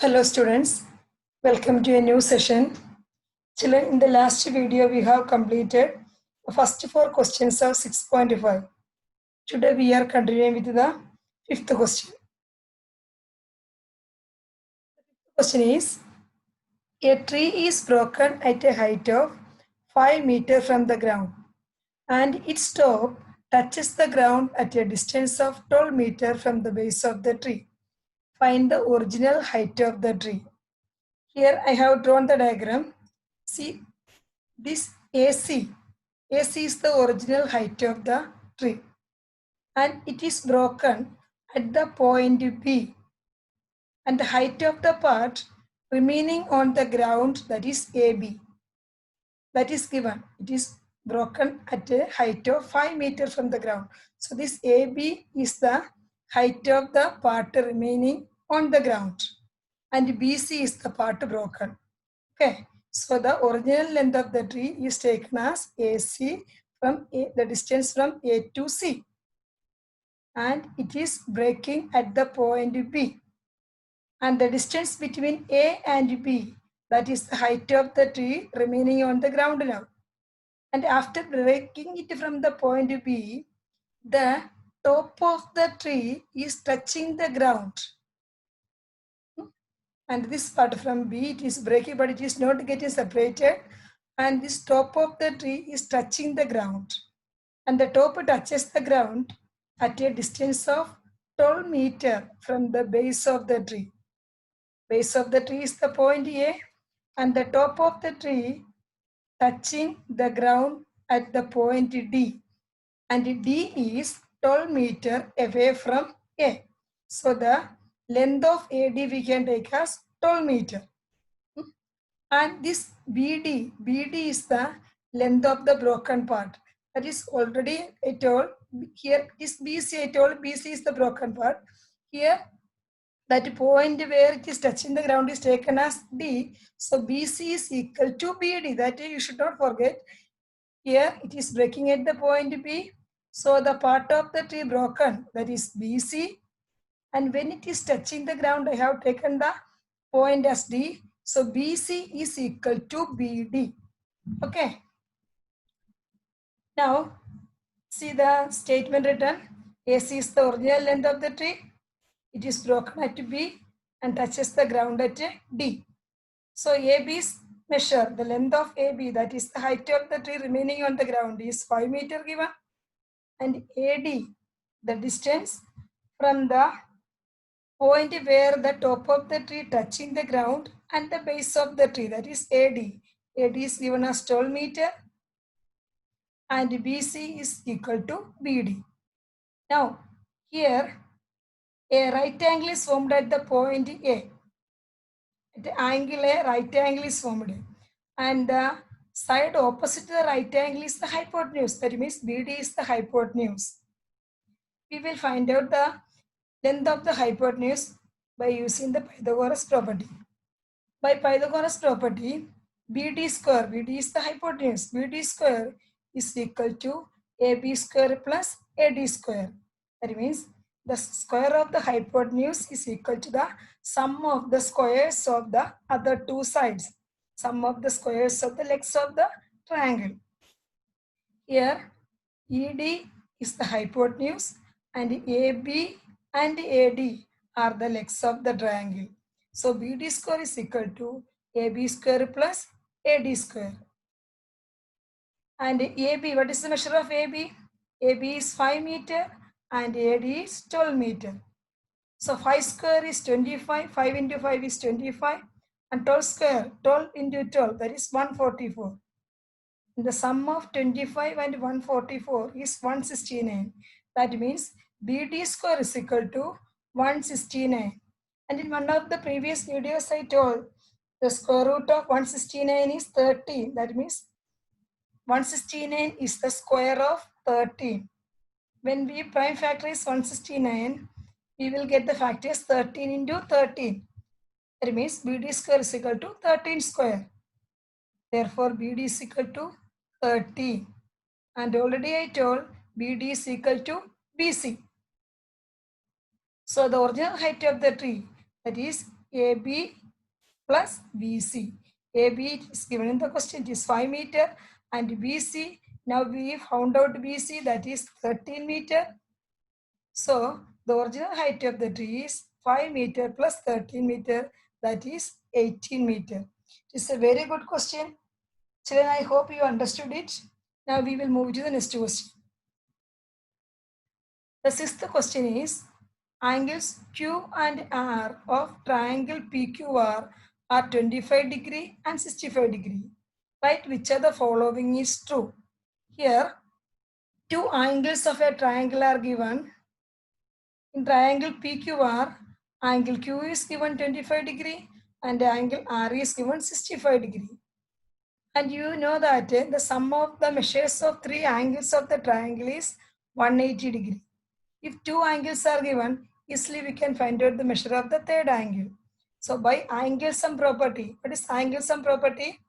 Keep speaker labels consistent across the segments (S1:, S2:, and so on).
S1: Hello students, welcome to a new session. Children, in the last video we have completed the first four questions of 6.5. Today we are continuing with the fifth question. The question is, a tree is broken at a height of 5 meters from the ground and its top touches the ground at a distance of 12 meters from the base of the tree. Find the original height of the tree. Here I have drawn the diagram. See this AC. AC is the original height of the tree and it is broken at the point B, and the height of the part remaining on the ground, that is AB, that is given. It is broken at a height of 5 meters from the ground. So this AB is the height of the part remaining on the ground and BC is the part broken. Okay, so the original length of the tree is taken as AC from A, the distance from A to C, and it is breaking at the point B. And the distance between A and B, that is the height of the tree remaining on the ground now. And after breaking it from the point B, the top of the tree is touching the ground. And this part from B, it is breaking, but it is not getting separated. And this top of the tree is touching the ground. And the top touches the ground at a distance of 12 meters from the base of the tree. Base of the tree is the point A, and the top of the tree touching the ground at the point D. And D is 12 meters away from A. So the length of AD we can take as 12 meters. And this BD is the length of the broken part. That is already I told. Here is BC, I told BC is the broken part. Here that point where it is touching the ground is taken as D. So BC is equal to BD. That you should not forget. Here it is breaking at the point B. So the part of the tree broken, that is BC. And when it is touching the ground, I have taken the point as D. So BC is equal to BD. Okay. Now, see the statement written. AC is the original length of the tree. It is broken at B and touches the ground at D. So AB's measure, the length of AB, that is the height of the tree remaining on the ground, is 5 meters given. And AD, the distance from the point where the top of the tree touching the ground and the base of the tree, that is AD. AD is given as 12 meters and BC is equal to BD. Now, here a right angle is formed at the point A. At the angle A, right angle is formed. And the side opposite to the right angle is the hypotenuse. That means BD is the hypotenuse. We will find out the length of the hypotenuse by using the Pythagoras property. By Pythagoras property, BD square, BD is the hypotenuse, BD square is equal to AB square plus AD square. That means the square of the hypotenuse is equal to the sum of the squares of the other two sides, sum of the squares of the legs of the triangle. Here, ED is the hypotenuse and AB and AD are the legs of the triangle. So BD square is equal to AB square plus AD square. And AB, what is the measure of AB? AB is 5 meters and AD is 12 meters. So 5 square is 25, 5 into 5 is 25, and 12 square, 12 into 12, that is 144. The sum of 25 and 144 is 169. That means BD square is equal to 169. And in one of the previous videos I told the square root of 169 is 13. That means 169 is the square of 13. When we prime factorize 169, we will get the factors 13 into 13. That means BD square is equal to 13 square. Therefore, BD is equal to 30. And already I told BD is equal to BC. So the original height of the tree, that is AB plus BC. AB is given in the question, it is 5 meter, and BC, now we found out BC, that is 13 meter. So the original height of the tree is 5 meter plus 13 meter, that is 18 meter. It is a very good question. Children, I hope you understood it. Now we will move to the next question. The sixth question is, angles Q and R of triangle PQR are 25 degree and 65 degree. Write which of the following is true. Here, two angles of a triangle are given. In triangle PQR, angle Q is given 25 degree and angle R is given 65 degree. And you know that the sum of the measures of three angles of the triangle is 180 degree. If two angles are given, easily we can find out the measure of the third angle. So by angle sum property, what is angle sum property?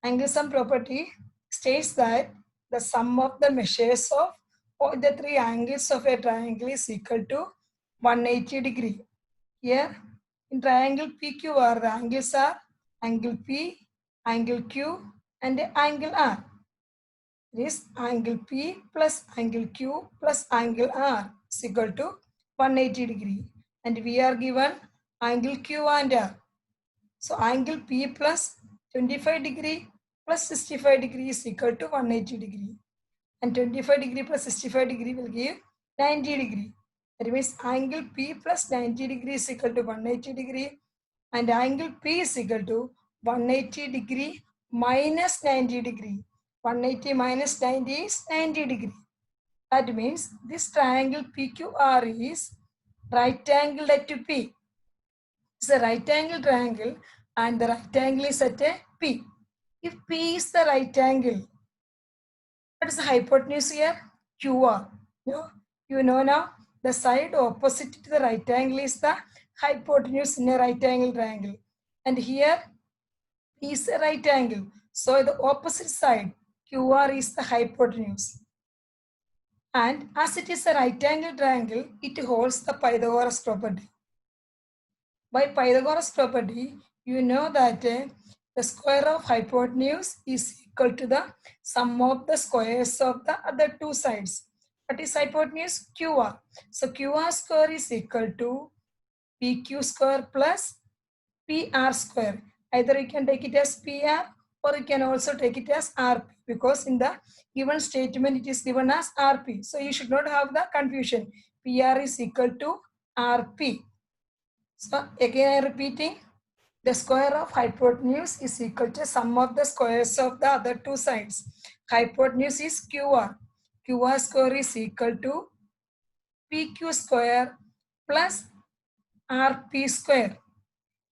S1: Angle sum property states that the sum of the measures of all the three angles of a triangle is equal to 180 degree. Here in triangle PQR, the angles are angle P, angle Q, and angle R. This angle P plus angle Q plus angle R is equal to 180 degree. And we are given angle Q and R. So angle P plus 25 degree plus 65 degree is equal to 180 degree. And 25 degree plus 65 degree will give 90 degree. That means angle P plus 90 degree is equal to 180 degree. And angle P is equal to 180 degree minus 90 degree. 180 minus 90 is 90 degree. That means this triangle PQR is right angled at P. It's a right angle triangle and the right angle is at a P. If P is the right angle, what is the hypotenuse here? QR. You know now the side opposite to the right angle is the hypotenuse in a right angle triangle. And here P is a right angle. So the opposite side, QR is the hypotenuse. And as it is a right angle triangle, it holds the Pythagoras property. By Pythagoras property, you know that the square of hypotenuse is equal to the sum of the squares of the other two sides. What is hypotenuse? QR. So QR square is equal to PQ square plus PR square. Either you can take it as PR or you can also take it as RP, because in the given statement it is given as RP. So you should not have the confusion. PR is equal to RP. So again I am repeating, the square of hypotenuse is equal to sum of the squares of the other two sides. Hypotenuse is QR. QR square is equal to PQ square plus RP square.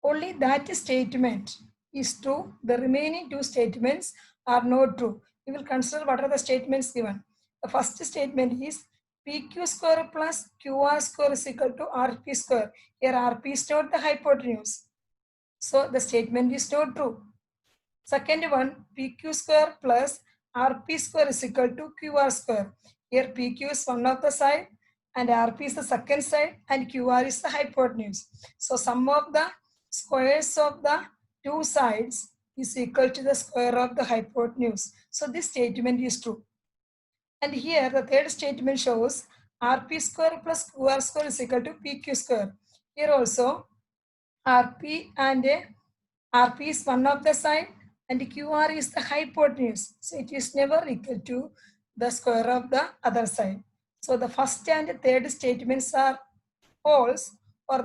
S1: Only that statement is true. The remaining two statements are not true. We will consider what are the statements given. The first statement is PQ square plus QR square is equal to RP square. Here RP is not the hypotenuse. So the statement is not true. Second one, PQ square plus RP square is equal to QR square. Here PQ is one of the side and RP is the second side and QR is the hypotenuse. So sum of the squares of the two sides is equal to the square of the hypotenuse. So this statement is true. And here the third statement shows RP square plus QR square is equal to PQ square. Here also RP and RP is one of the side and QR is the hypotenuse. So it is never equal to the square of the other side. So the first and third statements are false or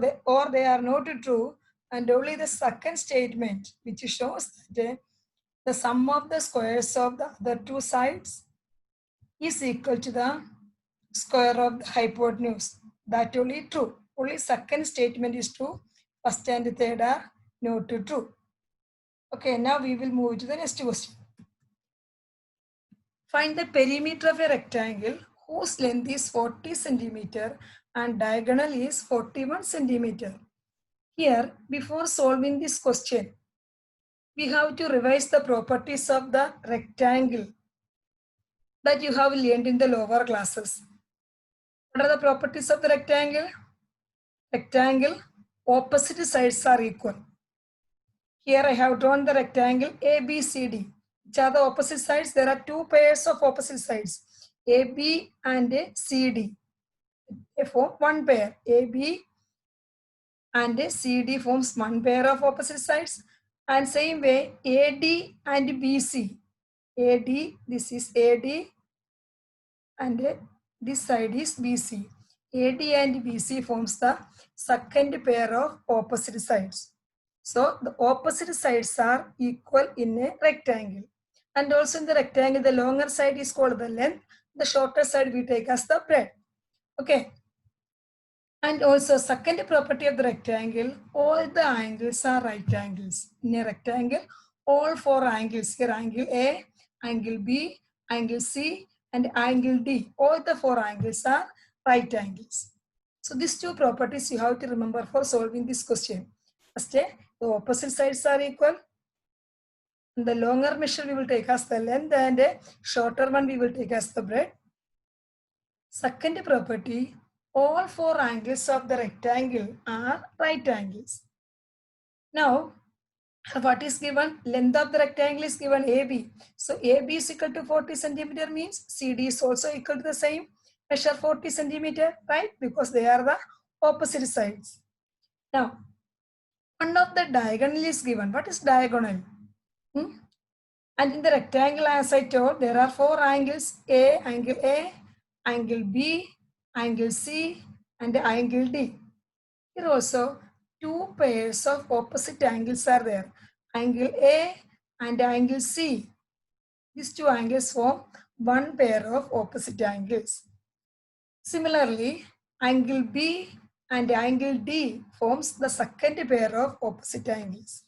S1: they are not true, and only the second statement which shows that the sum of the squares of the other two sides is equal to the square of the hypotenuse. That only true. Only second statement is true. First and third are not true. Okay, now we will move to the next question. Find the perimeter of a rectangle whose length is 40 centimeter and diagonal is 41 centimeter. Here, before solving this question, we have to revise the properties of the rectangle that you have learned in the lower classes. What are the properties of the rectangle? Rectangle opposite sides are equal. Here I have drawn the rectangle ABCD. Which are the opposite sides? There are two pairs of opposite sides, AB and CD. They form one pair. AB and CD forms one pair of opposite sides. And same way, AD and BC. AD, this is AD and this side is BC. AD and BC forms the second pair of opposite sides. So the opposite sides are equal in a rectangle. And also in the rectangle, the longer side is called the length. The shorter side we take as the breadth. Okay. And also second property of the rectangle, all the angles are right angles. In a rectangle, all four angles here, angle A, angle B, angle C, and angle D. All the four angles are right angles. So these two properties you have to remember for solving this question. First, the opposite sides are equal. The longer measure we will take as the length and a shorter one we will take as the breadth. Second property, all four angles of the rectangle are right angles. Now, what is given? Length of the rectangle is given AB. So AB is equal to 40 centimeter means CD is also equal to the same measure 40 centimeter, right? Because they are the opposite sides. Now, one of the diagonal is given. What is diagonal? And in the rectangle, as I told, there are four angles, angle A, angle B, angle C, and angle D. Here also, two pairs of opposite angles are there, angle A and angle C. These two angles form one pair of opposite angles. Similarly, angle B and angle D forms the second pair of opposite angles.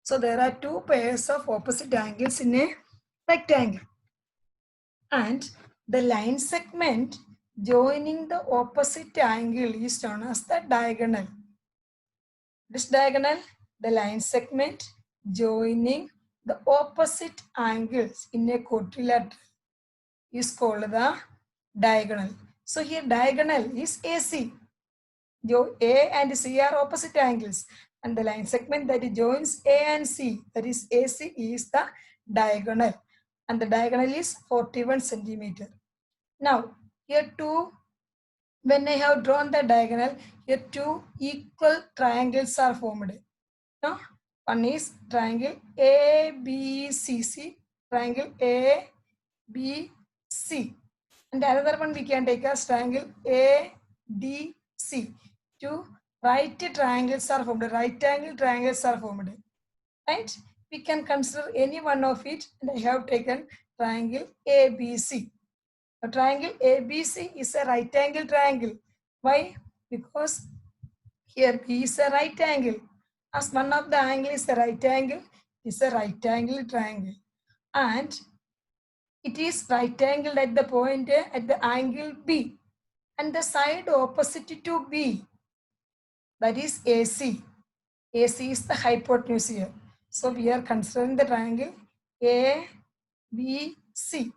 S1: So there are two pairs of opposite angles in a rectangle. And the line segment joining the opposite angle is known as the diagonal. This diagonal, the line segment joining the opposite angles in a quadrilateral is called the diagonal. So here diagonal is AC. A and C are opposite angles, and the line segment that joins A and C, that is AC, is the diagonal, and the diagonal is 41 centimeter. Now here two, when I have drawn the diagonal, here two equal triangles are formed. No? One is triangle ABCC, triangle ABC, and another one we can take as triangle ADC. Two right triangles are formed, right angle triangles are formed, right? We can consider any one of it, and I have taken triangle ABC. A triangle ABC is a right angle triangle. Why? Because here B is a right angle. As one of the angle is a right angle, it is a right angle triangle. And it is right angle at the point at the angle B. And the side opposite to B, that is AC. AC is the hypotenuse here. So we are considering the triangle ABC.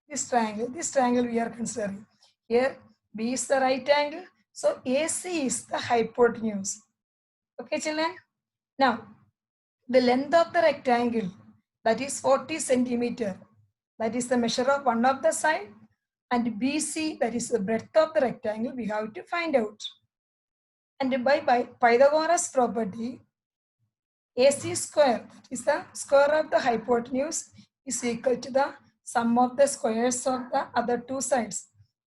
S1: This triangle we are considering. Here B is the right angle. So AC is the hypotenuse. Okay, children. Now, the length of the rectangle, that is 40 centimeter. That is the measure of one of the side. And BC, that is the breadth of the rectangle, we have to find out. And by Pythagoras property, AC square is the square of the hypotenuse is equal to the sum of the squares of the other two sides.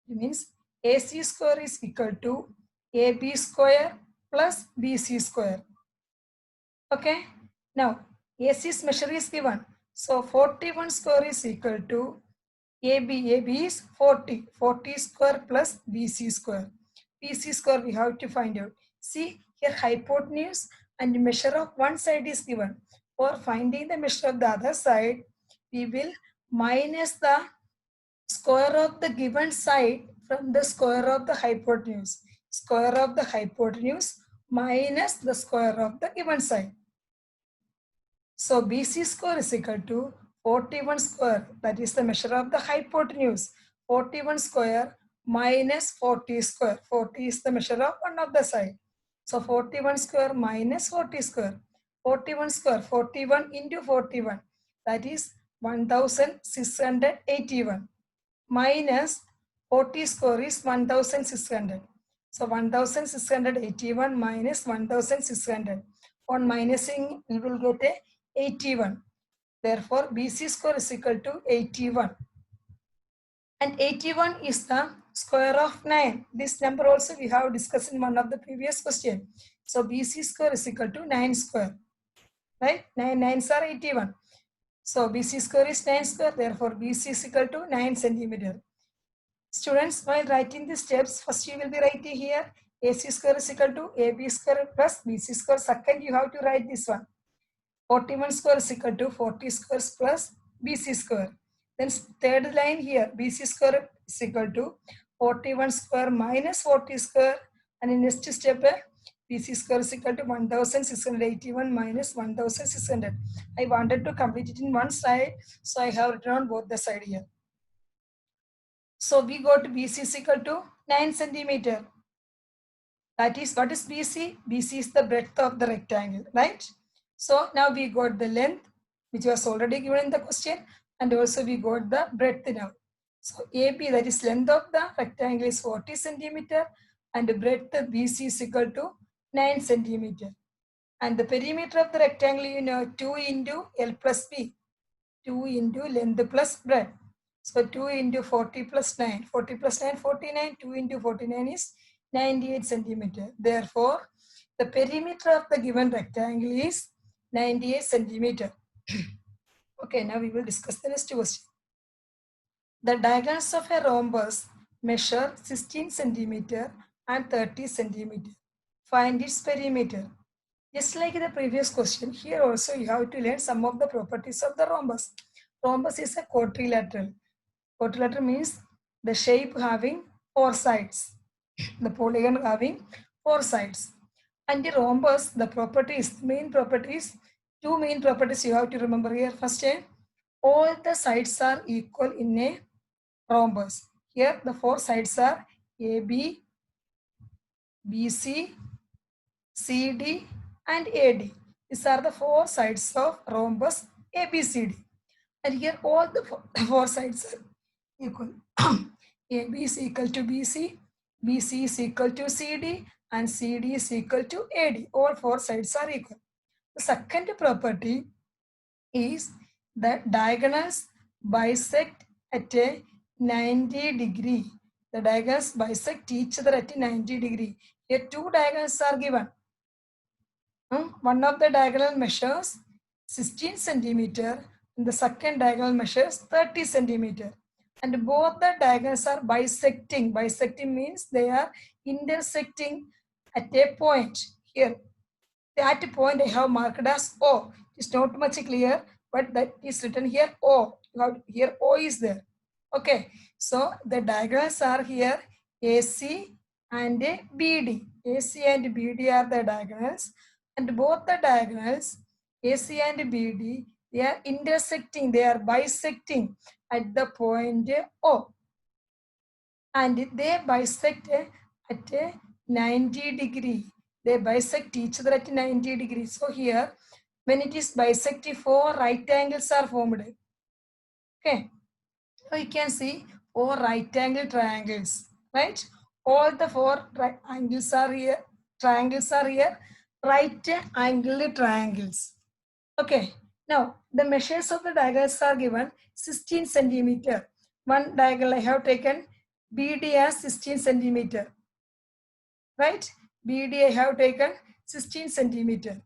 S1: It means AC square is equal to AB square plus BC square. Okay. Now, AC's measure is given. So, 41 square is equal to AB. AB is 40. 40 square plus BC square. BC square we have to find out. See, here hypotenuse and measure of one side is given. For finding the measure of the other side, we will minus the square of the given side from the square of the hypotenuse. Square of the hypotenuse minus the square of the given side. So BC square is equal to 41 square, that is the measure of the hypotenuse. 41 square minus 40 square. 40 is the measure of one of the side. So 41 square minus 40 square. 41 square, 41 into 41. That is 1681 minus 40 square is 1600. So 1681 minus 1600. On minusing, we will get a 81. Therefore, BC square is equal to 81. And 81 is the square of 9. This number also we have discussed in one of the previous question. So BC square is equal to 9 square. Right? 9 nines are 81. So BC square is 9 square. Therefore, BC is equal to 9 centimeter. Students, while writing the steps, first you will be writing here AC square is equal to AB square plus BC square. Second, you have to write this one. 41 square is equal to 40 squares plus BC square. Then third line here, BC square is equal to 41 square minus 40 square. And in next step, BC square is equal to 1681 minus 1600. I wanted to complete it in one side, so I have written on both the side here. So we got BC is equal to 9 centimeter. That is, what is BC? BC is the breadth of the rectangle, right? So now we got the length, which was already given in the question, and also we got the breadth now. So AB, that is length of the rectangle, is 40 centimeter, and the breadth BC is equal to 9 centimeter. And the perimeter of the rectangle, you know, 2 into L plus B, 2 into length plus breadth. So 2 into 40 plus 9, 40 plus 9, 49, 2 into 49 is 98 centimeter. Therefore, the perimeter of the given rectangle is 98 centimeter. Okay, now we will discuss the next question. The diagonals of a rhombus measure 16 centimeter and 30 centimeter. Find its perimeter. Just like the previous question, here also you have to learn some of the properties of the rhombus. Rhombus is a quadrilateral. Quadrilateral means the shape having 4 sides. The polygon having 4 sides. And the rhombus, the properties, main properties, two main properties you have to remember here. First, all the sides are equal in a rhombus. Here the 4 sides are AB, BC, CD and AD. These are the 4 sides of rhombus ABCD. And here all the 4 sides are equal. AB is equal to BC, BC is equal to CD, and CD is equal to AD. All 4 sides are equal. The second property is that diagonals bisect at a 90 degree. The diagonals bisect each other at a 90 degree. Here 2 diagonals are given. One of the diagonal measures 16 centimeter and the second diagonal measures 30 centimeter. And both the diagonals are bisecting. Bisecting means they are intersecting at a point. Here, that point I have marked as O. It's not much clear, but that is written here O. Here O is there. Okay, so the diagonals are here AC and BD. AC and BD are the diagonals, and both the diagonals AC and BD, they are intersecting, they are bisecting at the point O, and they bisect at a 90 degree. They bisect each other at 90 degrees. So here, when it is bisecting, 4 right angles are formed. Okay, so you can see 4 right angle triangles, right? All the 4 right angles are here, triangles are here, right angle triangles. Okay, now the measures of the diagonals are given 16 centimeter. One diagonal I have taken BD as 16 centimeter, right? BD I have taken 16 centimeter.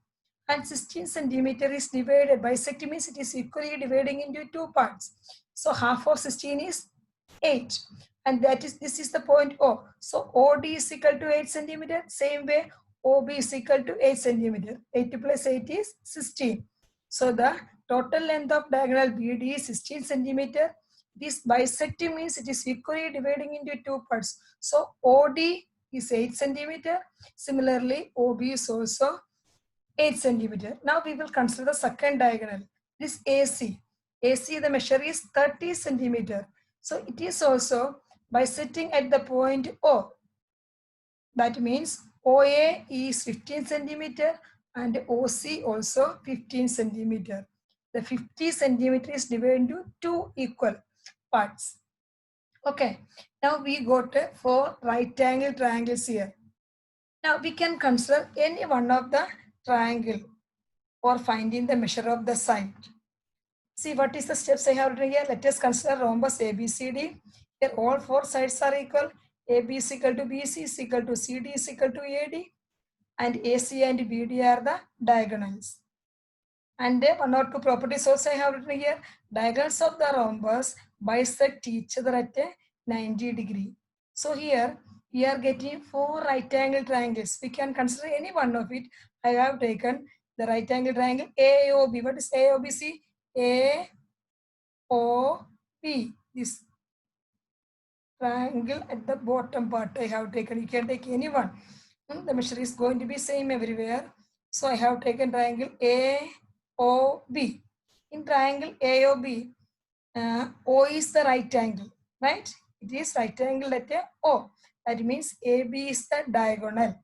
S1: And 16 centimeter is divided, bisect means it is equally dividing into 2 parts. So half of 16 is 8. And that is, this is the point O. So OD is equal to 8 centimeter. Same way, OB is equal to 8 centimeter. 8 plus 8 is 16. So the total length of diagonal BD is 16 centimeter. This bisecting means it is equally dividing into 2 parts. So OD is 8 centimeter. Similarly, OB is also 8 centimeter. Now we will consider the second diagonal. This AC. AC, the measure is 30 centimeter. So it is also bisecting at the point O. That means OA is 15 centimeter and OC also 15 centimeter. The 50 centimeter is divided into two equal parts. Okay, now we got 4 right angle triangles here. Now we can consider any one of the triangle for finding the measure of the side. See what is the steps I have written here. Let us consider rhombus ABCD. Here all 4 sides are equal. AB is equal to BC is equal to CD is equal to AD, and AC and BD are the diagonals. And one or two properties also I have written here. Diagonals of the rhombus bisect each other at a 90 degree. So here we are getting 4 right angle triangles. We can consider any one of it. I have taken the right angle triangle AOB. What is AOB? See, AOB. This triangle at the bottom part I have taken. You can take any one. The measure is going to be same everywhere. So I have taken triangle AOB. In triangle AOB, O is the right angle, right? It is right angle at a O. That means AB is the diagonal.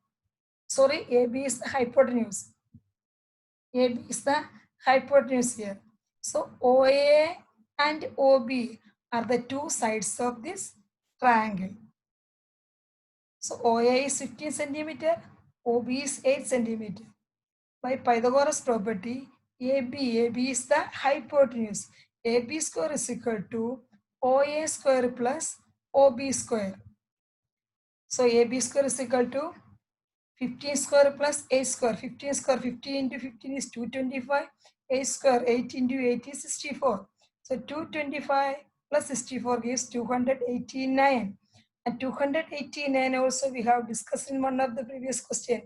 S1: Sorry, AB is the hypotenuse. AB is the hypotenuse here. So OA and OB are the two sides of this triangle. So OA is 15 centimeter, OB is 8 centimeter. By Pythagoras property, AB is the hypotenuse. AB square is equal to OA square plus OB square. So AB square is equal to 15 square plus 8 square. 15 square, 15 into 15 is 225. 8 square, 8 into 8 is 64. So 225 plus 64 gives 289. And 289 also we have discussed in one of the previous questions.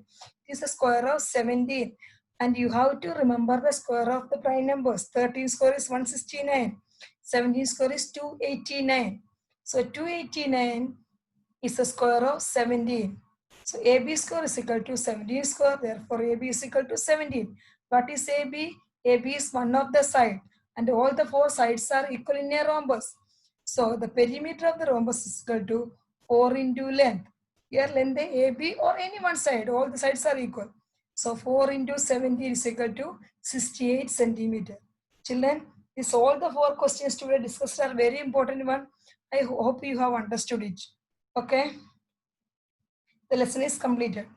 S1: It is the square of 17. And you have to remember the square of the prime numbers. 13 square is 169. 17 square is 289. So 289 is the square of 17. So AB square is equal to 17 square. Therefore, AB is equal to 17. What is AB? AB is one of the side. And all the 4 sides are equal in a rhombus. So the perimeter of the rhombus is equal to 4 into length. Here length AB or any one side. All the sides are equal. So 4 into 17 is equal to 68 centimeter. Children, this all the 4 questions today discussed are very important one. I hope you have understood it. Okay. The lesson is completed.